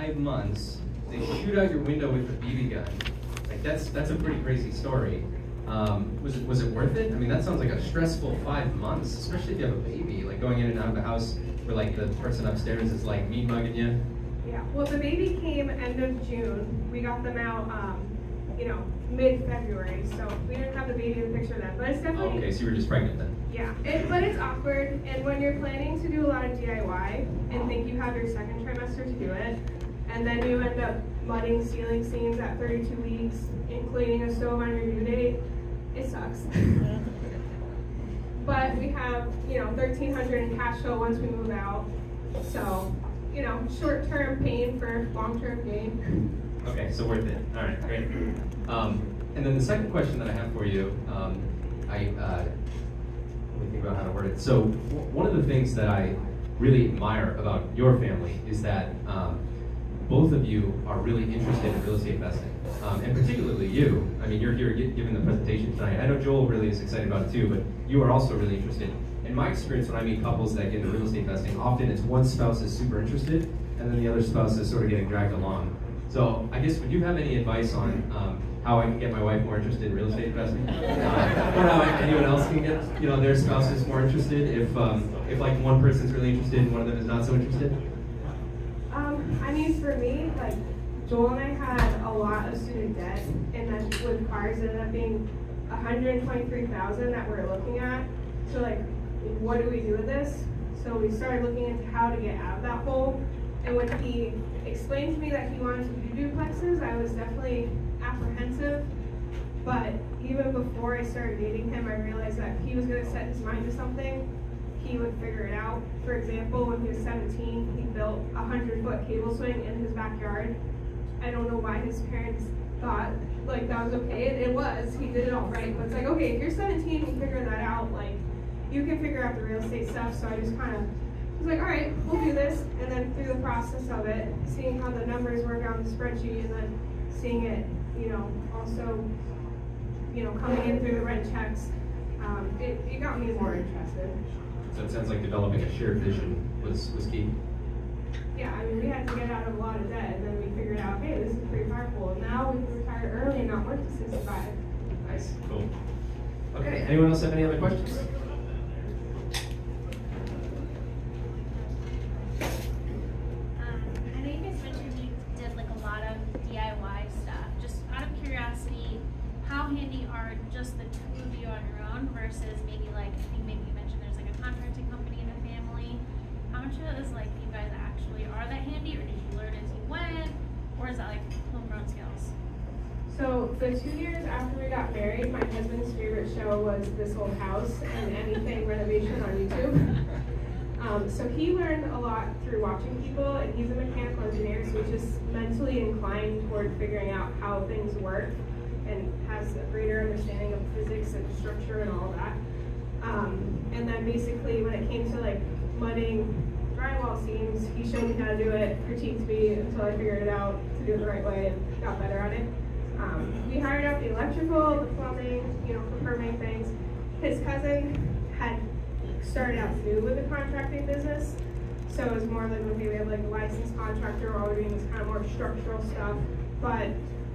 5 months, they shoot out your window with a BB gun. Like that's a pretty crazy story. Was it worth it? I mean, that sounds like a stressful 5 months, especially if you have a baby, like going in and out of the house where like the person upstairs is like mean mugging you. Yeah, well, the baby came end of June. We got them out, mid-February, so we didn't have the baby in the picture then. But it's definitely... Oh, okay, so you were just pregnant then. Yeah, but it's awkward, and when you're planning to do a lot of DIY and think you have your second trimester to do it, and then you end up mudding ceiling seams at 32 weeks, including a stove on your due date, it sucks. But we have, $1,300 in cash flow once we move out, so, short-term pain for long-term gain. Okay, so worth it. All right, great. And then the second question that I have for you, let me think about how to word it. So one of the things that I really admire about your family is that both of you are really interested in real estate investing, and particularly you. I mean, you're here giving the presentation tonight. I know Joel really is excited about it too, but you are also really interested. In my experience, when I meet couples that get into real estate investing, often it's one spouse is super interested, and then the other spouse is sort of getting dragged along. So I guess, would you have any advice on how I can get my wife more interested in real estate investing? Or how anyone else can get their spouses more interested if like one person's really interested and one of them is not so interested? I mean, for me, like Joel and I had a lot of student debt, and then with cars, it ended up being $123,000 that we're looking at. So like, what do we do with this? So we started looking into how to get out of that hole. And when he explained to me that he wanted to do duplexes, I was definitely apprehensive. But even before I started dating him, I realized that if he was going to set his mind to something, he would figure it out. For example, when he was 17, he built a 100-foot cable swing in his backyard. I don't know why his parents thought like that was okay. It was. He did it all right. But it's like, okay, if you're 17 and figure that out, like you can figure out the real estate stuff. So I just kind of was like, all right, we'll do this. And then through the process of it, seeing how the numbers work on the spreadsheet, and then seeing it, also, coming in through the rent checks, it got me more interested. So it sounds like developing a shared vision was key. Yeah, I mean, we had to get out of a lot of debt, and then we figured out, hey, this is pretty powerful. And now we can retire early and not work to 65. Nice, cool. Okay, anyone else have any other questions? I know you guys mentioned you did like a lot of DIY stuff. Just out of curiosity, how handy are just the two of you on your own versus maybe like, I think maybe you mentioned there's like a contracting company in the family. How much of it is like you guys actually are that handy, or did you learn as you went, or is that like homegrown skills? So the 2 years after we got married, my husband's favorite show was This Old House and anything renovation on YouTube. So he learned a lot through watching people, and he's a mechanical engineer, so he's just mentally inclined toward figuring out how things work and has a greater understanding of physics and structure and all that. And then basically when it came to like mudding drywall seams, he showed me how to do it, critiqued me until I figured it out to do it the right way and got better at it. We hired out the electrical, the plumbing, for permitting things. His cousin had started out new with the contracting business, so it was more like, okay, we have like a licensed contractor, all we're doing is kind of more structural stuff, but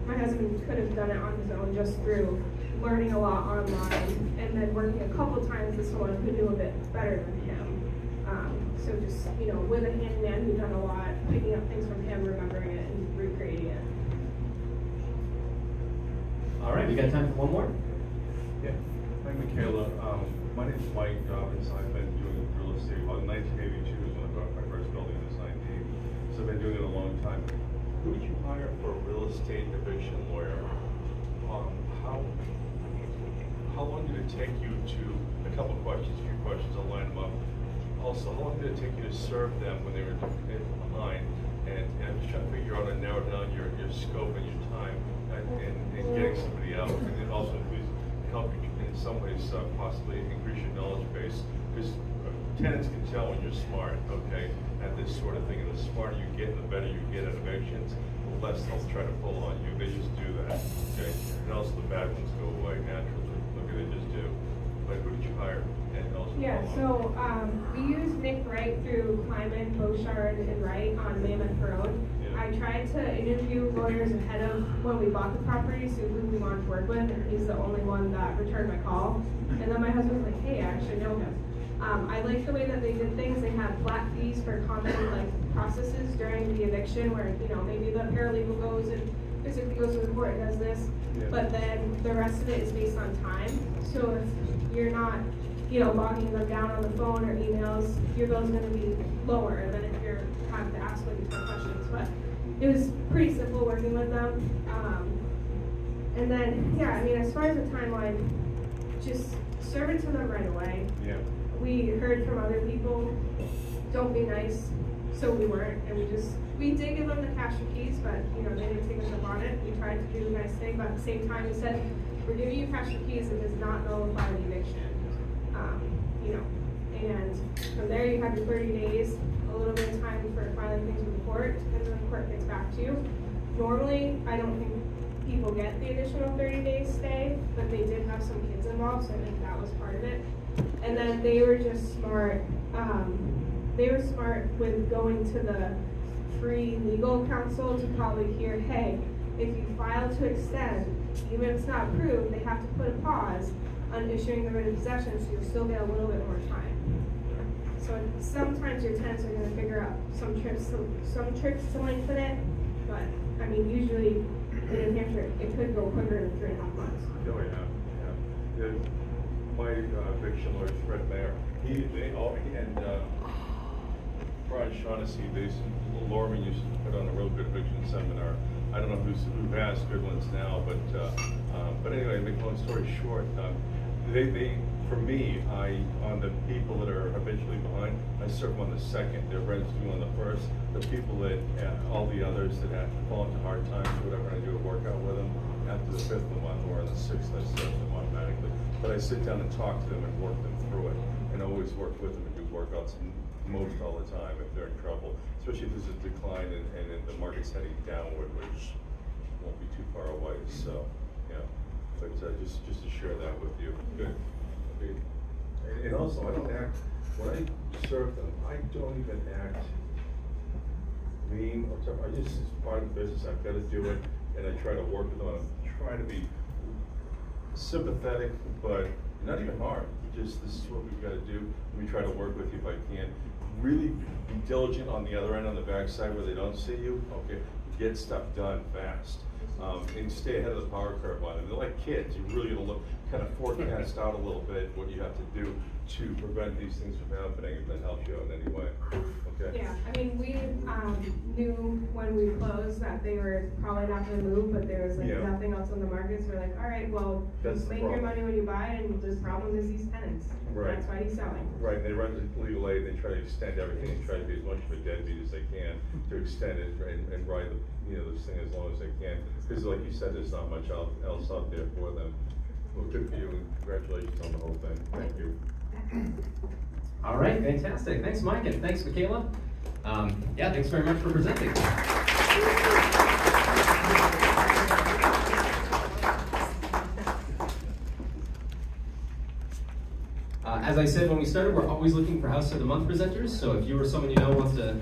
my husband could have done it on his own just through learning a lot online and then working a couple times with someone who knew a bit better than him. So just, with a handyman who'd done a lot, picking up things from him, remembering it, and recreating it. All right, we got time for one more? Yeah. Hi, Mikayla. My name is Mike Dobbins. I've been doing real estate. Well, 1982 is when I bought my first building in 19. So I've been doing it a long time. Who did you hire for a real estate eviction lawyer? How long did it take you to, a few questions, I'll line them up. Also, how long did it take you to serve them when they were behind? And I'm just trying to figure out and narrow down your scope and your time in getting somebody out. And then also help you in some ways possibly increase your knowledge base. Because tenants can tell when you're smart, okay, at this sort of thing. And the smarter you get, the better you get at evictions, the less they'll try to pull on you. They just do that, okay? And also the bad ones go away naturally. Okay, they just do. But who did you hire? And also So we used Nick Wright through Kleiman, Bouchard, and Wright on Mammoth Road. Yeah. I tried interview lawyers ahead of when we bought the property, so who we wanted to work with, and he's the only one that returned my call. And then my husband was like, hey, I actually know him. I like the way that they did things. They had flat fees for common processes during the eviction, where maybe the paralegal goes and physically goes to the court and does this, but then the rest of it is based on time. So if you're not logging them down on the phone or emails, your bill's going to be lower than if you're having to ask like 12 questions. But it was pretty simple working with them. And then, yeah, I mean, as far as the timeline, just serve it to them right away. Yeah. We heard from other people, don't be nice, so we weren't, and we did give them the cash for keys, but they didn't take us up on it. We tried to do the nice thing, but at the same time we said, we're giving you cash for keys, it does not nullify the eviction. And from there you have your 30 days, a little bit of time for filing things with the court, and then the court gets back to you. Normally, I don't think people get the additional 30 days stay, but they did have some kids involved, so I think that was part of it. And then they were just smart. They were smart with going to the free legal counsel to probably hear, hey, if you file to extend, even if it's not approved, they have to put a pause on issuing the writ of possession, so you'll still get a little bit more time. So sometimes your tenants are going to figure out some tricks to lengthen it, but I mean, usually in New Hampshire, it could go quicker than 3.5 months. Oh yeah. My eviction lawyer, Fred Mayer, and Brian Shaughnessy, Lorman used to put on a real good eviction seminar. I don't know who has good ones now, but anyway, make a long story short, for me, on the people that are habitually behind, I serve them on the second. Their rent's due on the first. The people that, all the others that have fall into hard times or whatever, I do a workout with them. After the 5th of the month or on the 6th, I serve them automatically. But I sit down and talk to them and work them through it, and always work with them and do workouts most all the time if they're in trouble, especially if there's a decline and the market's heading downward, which won't be too far away. So, yeah. But just to share that with you. Good. Okay. And also, I don't act, when I serve them, I don't even act mean or tough. It's part of the business. I've got to do it, and I try to work with them. I try to be sympathetic, but not even hard. Just, this is what we've got to do. Let me try to work with you if I can. Really be diligent on the other end, on the backside where they don't see you. Okay, get stuff done fast. And stay ahead of the power curve on them. They're like kids. You're really going to kind of forecast out a little bit what you have to do to prevent these things from happening, if that helps you out in any way. Okay? Yeah, I mean, we knew when we closed that they were probably not going to move, but there was nothing else on the market, so we're like, all right, well, just make your money when you buy, and the problem is these tenants. Right. That's why he's selling. Right, and they run the legal aid, they try to extend everything, and try to be as much of a deadbeat as they can to extend it and ride this thing as long as they can. Because like you said, there's not much else out there for them. Well, good for you, and congratulations on the whole thing. Thank you. All right, fantastic. Thanks, Mike, and thanks, Mikayla. Yeah, thanks very much for presenting. As I said when we started, we're always looking for House of the Month presenters, so if you or someone you know wants to